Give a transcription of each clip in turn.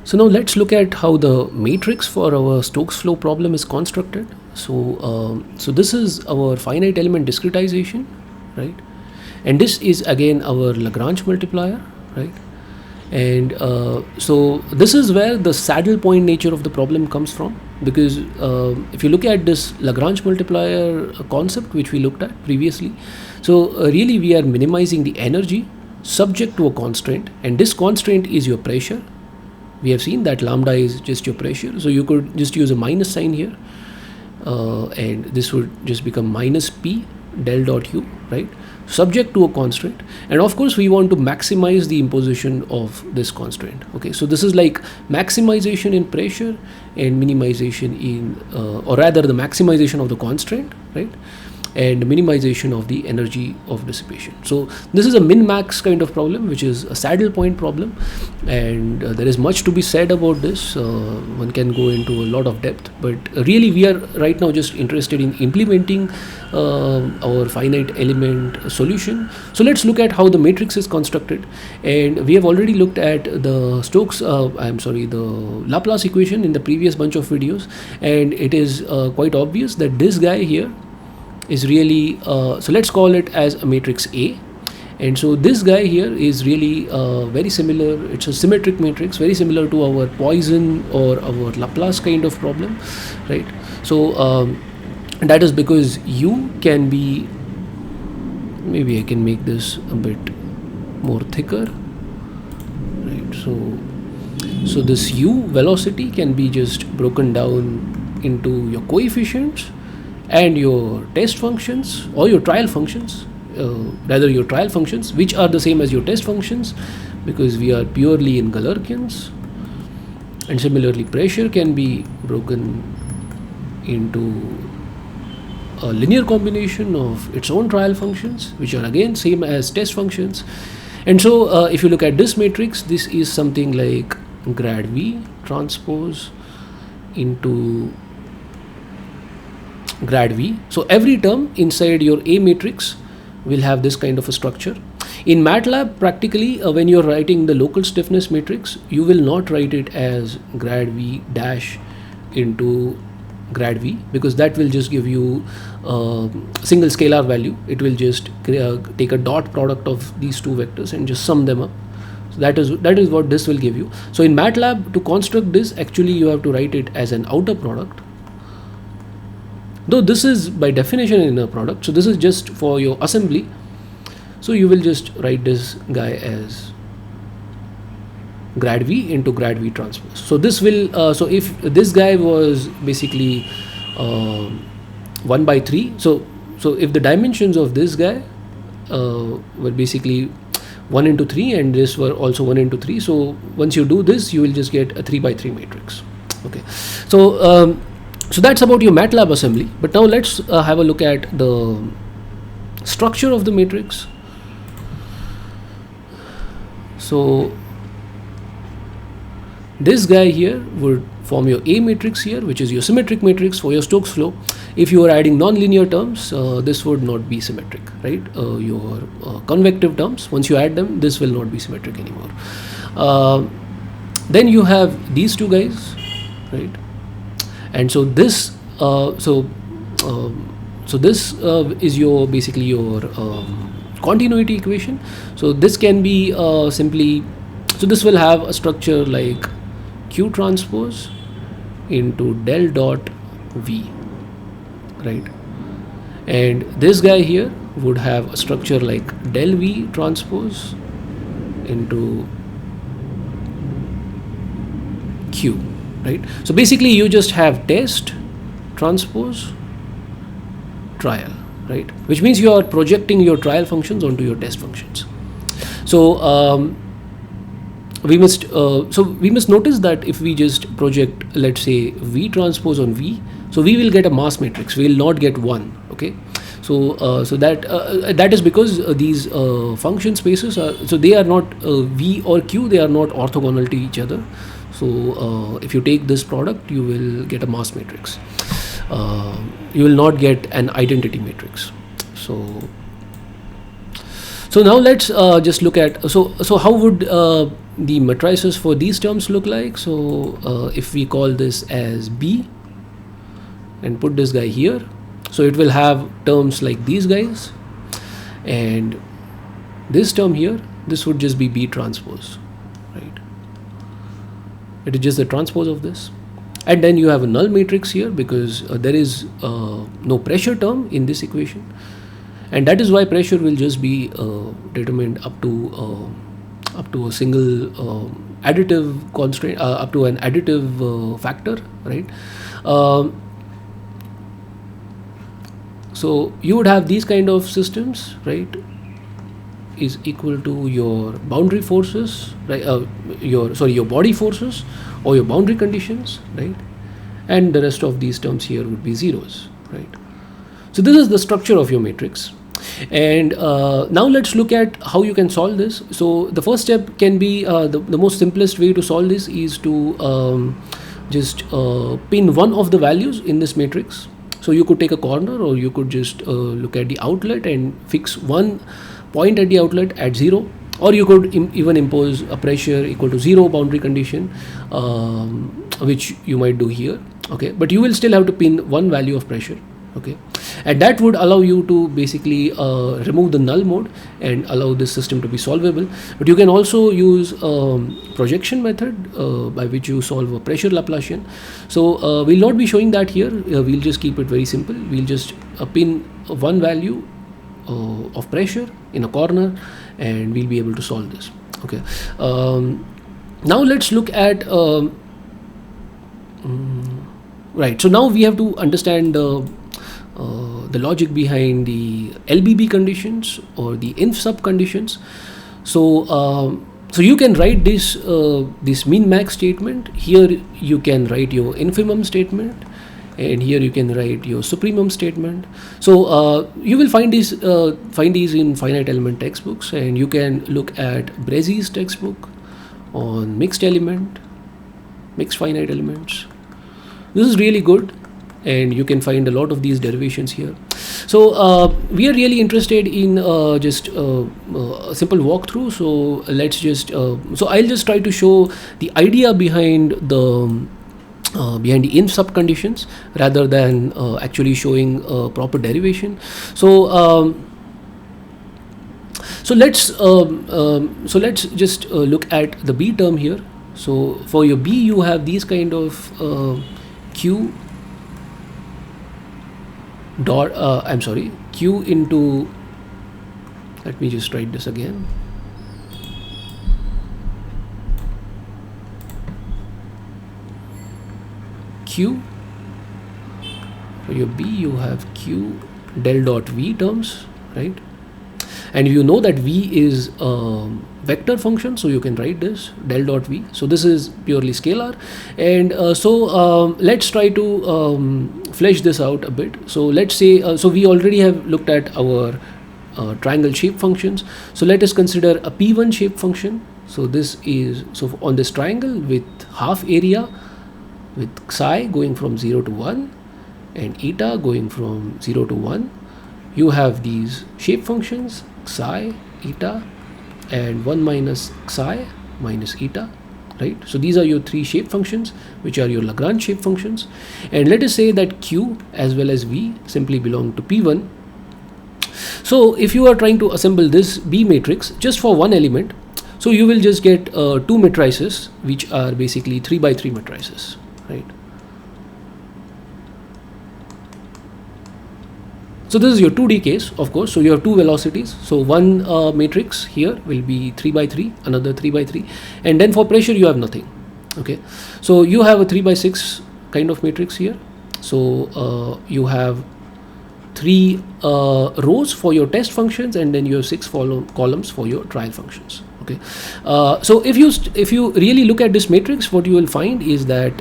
So now let's look at how the matrix for our Stokes flow problem is constructed. So this is our finite element discretization, right? And this is again our Lagrange multiplier, right? And so this is where the saddle point nature of the problem comes from, because if you look at this Lagrange multiplier concept which we looked at previously, so really we are minimizing the energy subject to a constraint, and this constraint is your pressure. We have seen that lambda is just your pressure, so you could just use a minus sign here, and this would just become minus P del dot U, right, subject to a constraint. And of course we want to maximize the imposition of this constraint. Okay, so this is like maximization in pressure and minimization in or rather the maximization of the constraint, right, and minimization of the energy of dissipation. So this is a min-max kind of problem, which is a saddle point problem, and there is much to be said about this. One can go into a lot of depth, but really we are right now just interested in implementing our finite element solution. So let's look at how the matrix is constructed, and we have already looked at the the Laplace equation in the previous bunch of videos, and it is quite obvious that this guy here is really, so let's call it as a matrix A, and so this guy here is really very similar. It's a symmetric matrix, very similar to our Poisson or our Laplace kind of problem, right? So that is because U can be, maybe I can make this a bit more thicker, right? So this U velocity can be just broken down into your coefficients and your test functions or your trial functions, rather your trial functions, which are the same as your test functions because we are purely in Galerkians. And similarly pressure can be broken into a linear combination of its own trial functions, which are again same as test functions. And so if you look at this matrix, this is something like grad V transpose into grad V. So every term inside your A matrix will have this kind of a structure. In MATLAB, practically when you're writing the local stiffness matrix, you will not write it as grad V dash into grad V, because that will just give you a single scalar value. It will just take a dot product of these two vectors and just sum them up. So that is what this will give you. So in MATLAB, to construct this, actually you have to write it as an outer product, though this is by definition an inner product. So this is just for your assembly. So you will just write this guy as grad V into grad V transpose. So this will, so if this guy was basically 1 by 3, so if the dimensions of this guy were basically 1 into 3 and this were also 1 into 3, so once you do this, you will just get a 3 by 3 matrix. Okay, so so that's about your MATLAB assembly. But now let's have a look at the structure of the matrix. So this guy here would form your A matrix here, which is your symmetric matrix for your Stokes flow. If you are adding non-linear terms, this would not be symmetric, right? Your convective terms, once you add them, this will not be symmetric anymore. Then you have these two guys, right? And so this this is your basically your continuity equation. So this can be simply, so this will have a structure like Q transpose into del dot V, right? And this guy here would have a structure like del V transpose into Q, right? So basically you just have test, transpose, trial, right? Which means you are projecting your trial functions onto your test functions. So we must notice that if we just project, let's say V transpose on V, so we will get a mass matrix. We will not get 1. Okay, so that is because these function spaces are, so they are not V or Q, they are not orthogonal to each other. So if you take this product, you will get a mass matrix. You will not get an identity matrix. So now let's just look at, so how would the matrices for these terms look like. So if we call this as B and put this guy here, so it will have terms like these guys, and this term here, this would just be B transpose, right? It is just the transpose of this. And then you have a null matrix here because there is no pressure term in this equation, and that is why pressure will just be determined up to a single additive constraint, up to an additive factor, right? So you would have these kind of systems, right, is equal to your boundary forces, right? Your body forces or your boundary conditions, right? And the rest of these terms here would be zeros, right? So this is the structure of your matrix. And now let's look at how you can solve this. So the first step can be the most simplest way to solve this is to just pin one of the values in this matrix. So you could take a corner, or you could just look at the outlet and fix one point at the outlet at 0, or you could even impose a pressure equal to 0 boundary condition, which you might do here, okay? But you will still have to pin one value of pressure, okay? And that would allow you to basically remove the null mode and allow this system to be solvable. But you can also use projection method by which you solve a pressure Laplacian. So we'll not be showing that here. We'll just keep it very simple. We'll just pin one value of pressure in a corner, and we'll be able to solve this, okay? Now let's look at right. So now we have to understand the logic behind the LBB conditions or the inf-sup conditions. So so you can write this this min-max statement. Here you can write your infimum statement, and here you can write your supremum statement. So you will find these in finite element textbooks, and you can look at Brezi's textbook on mixed finite elements. This is really good, and you can find a lot of these derivations here. So we are really interested in just a simple walkthrough. So let's just so I'll just try to show the idea behind the inf-sup conditions rather than actually showing proper derivation. So so let's just look at the B term here. So for your B, you have these kind of Q dot Q into, let me just write this again, Q. For your B, you have Q del dot V terms, right? And you know that V is a vector function, so you can write this del dot V. So this is purely scalar, and so let's try to flesh this out a bit. So let's say so we already have looked at our triangle shape functions. So let us consider a P1 shape function. So this is, so on this triangle with half area, with psi going from 0 to 1 and eta going from 0 to 1, you have these shape functions psi, eta, and 1 minus psi minus eta, right? So these are your three shape functions, which are your Lagrange shape functions. And let us say that Q as well as V simply belong to P1. So if you are trying to assemble this B matrix just for one element, so you will just get two matrices, which are basically 3 by 3 matrices, right? So this is your 2D case, of course. So you have two velocities. So one matrix here will be 3 by 3, another 3 by 3, and then for pressure you have nothing. Okay, so you have a 3 by 6 kind of matrix here. So you have 3 rows for your test functions, and then you have 6 columns for your trial functions. Okay, so if you really look at this matrix, what you will find is that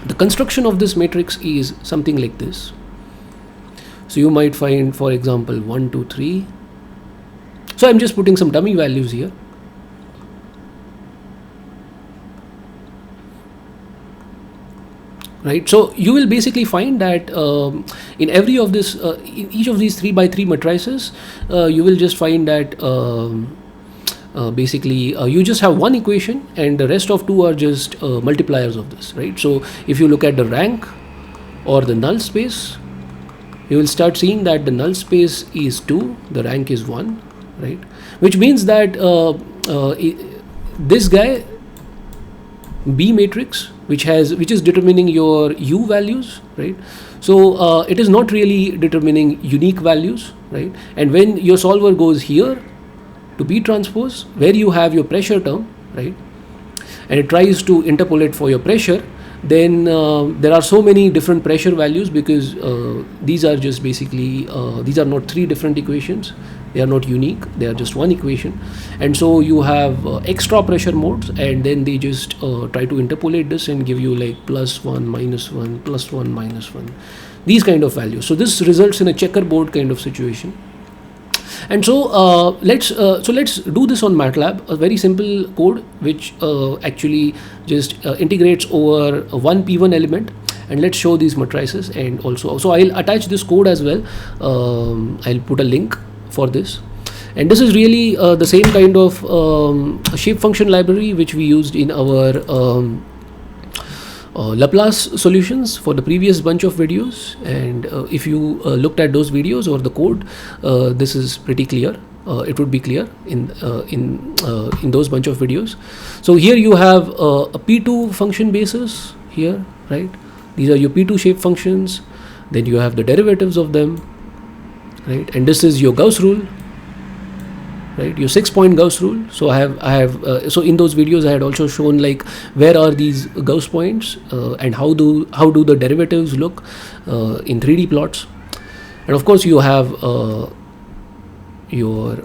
the construction of this matrix is something like this. So you might find, for example, 1, 2, 3. So I'm just putting some dummy values here. Right. So you will basically find that in every of this, in each of these 3 by 3 matrices, you will just find that basically you just have one equation and the rest of two are just multipliers of this, right? So if you look at the rank or the null space, you will start seeing that the null space is 2, the rank is 1, right? Which means that this guy B matrix, which is determining your U values, right? So it is not really determining unique values, right? And when your solver goes here to B transpose, where you have your pressure term, right, and it tries to interpolate for your pressure, then there are so many different pressure values, because these are just basically these are not three different equations, they are not unique, they are just one equation. And so you have extra pressure modes, and then they just try to interpolate this and give you like +1, -1, +1, -1, these kind of values. So this results in a checkerboard kind of situation. And so let's do this on MATLAB, a very simple code which actually just integrates over one P1 element. And let's show these matrices, and also I'll attach this code as well. I'll put a link for this. And this is really the same kind of shape function library which we used in our Laplace solutions for the previous bunch of videos. And if you looked at those videos or the code, this is pretty clear. It would be clear in those bunch of videos. So here you have a P2 function basis here, right? These are your P2 shape functions. Then you have the derivatives of them, right? And this is your Gauss rule, right? Your 6-point Gauss rule. So I have so in those videos I had also shown like where are these Gauss points and how do the derivatives look in 3D plots. And of course you have your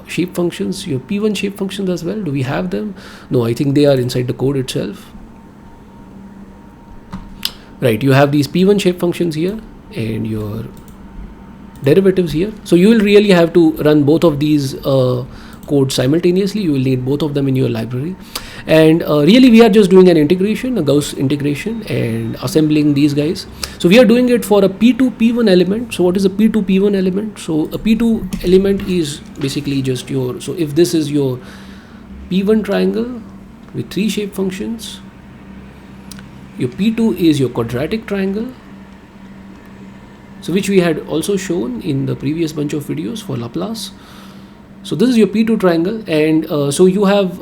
shape functions, your P1 shape functions as well. Do we have them? No, I think they are inside the code itself. Right, you have these P1 shape functions here and your derivatives here. So you will really have to run both of these codes simultaneously. You will need both of them in your library. And really we are just doing an integration, a Gauss integration, and assembling these guys. So we are doing it for a P2 P1 element. So what is a P2 P1 element? So a P2 element is basically just your, so if this is your P1 triangle with 3 shape functions, your P2 is your quadratic triangle, so which we had also shown in the previous bunch of videos for Laplace. So this is your P2 triangle. And so you have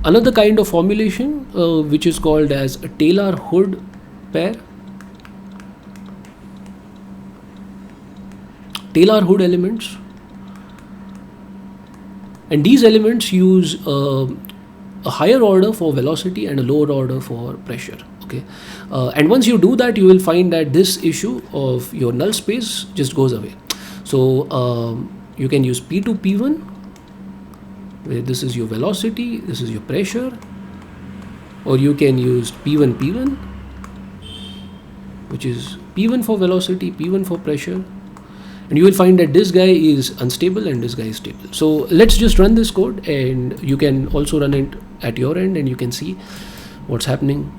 another kind of formulation which is called as a Taylor-Hood pair. Taylor-Hood elements. And these elements use a higher order for velocity and a lower order for pressure. Okay, and once you do that, you will find that this issue of your null space just goes away. So you can use P2 P1, where this is your velocity, this is your pressure, or you can use P1 P1, which is P1 for velocity, P1 for pressure, and you will find that this guy is unstable and this guy is stable. So let's just run this code, and you can also run it at your end and you can see what's happening.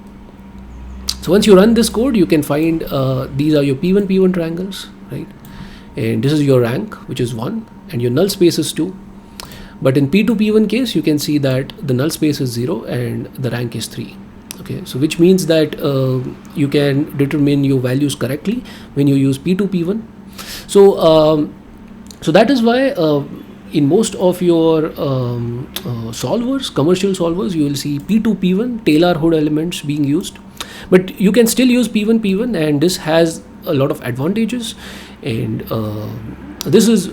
So once you run this code, you can find these are your P1 P1 triangles, right? And this is your rank, which is 1, and your null space is 2. But in P2 P1 case, you can see that the null space is 0 and the rank is 3. Okay, so which means that you can determine your values correctly when you use P2 P1. So so that is why in most of your solvers, commercial solvers, you will see P2 P1 Taylor-Hood elements being used. But you can still use P1 P1, and this has a lot of advantages. And this is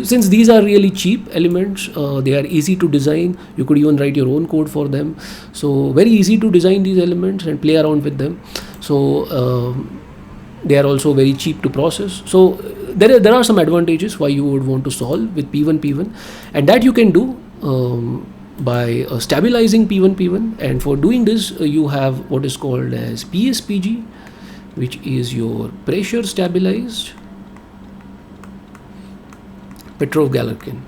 since these are really cheap elements, they are easy to design. You could even write your own code for them. So very easy to design these elements and play around with them. So they are also very cheap to process. So there are some advantages why you would want to solve with P1 P1, and that you can do by stabilizing P1 P1. And for doing this, you have what is called as PSPG, which is your pressure stabilized Petrov-Galerkin.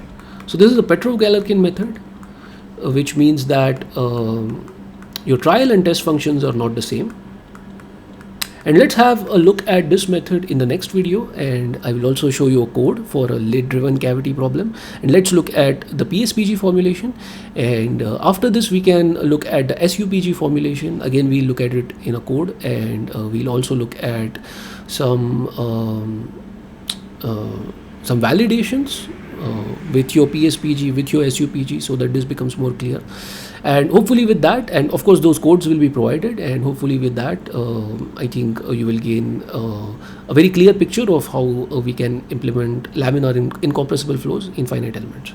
So this is the Petrov-Galerkin method, which means that your trial and test functions are not the same, And let's have a look at this method in the next video, and I will also show you a code for a lid driven cavity problem. And let's look at the PSPG formulation, and after this we can look at the SUPG formulation. Again, we'll look at it in a code, and we'll also look at some validations with your PSPG, with your SUPG, so that this becomes more clear. And hopefully with that, and of course those codes will be provided, and hopefully with that I think you will gain a very clear picture of how we can implement laminar incompressible flows in finite elements.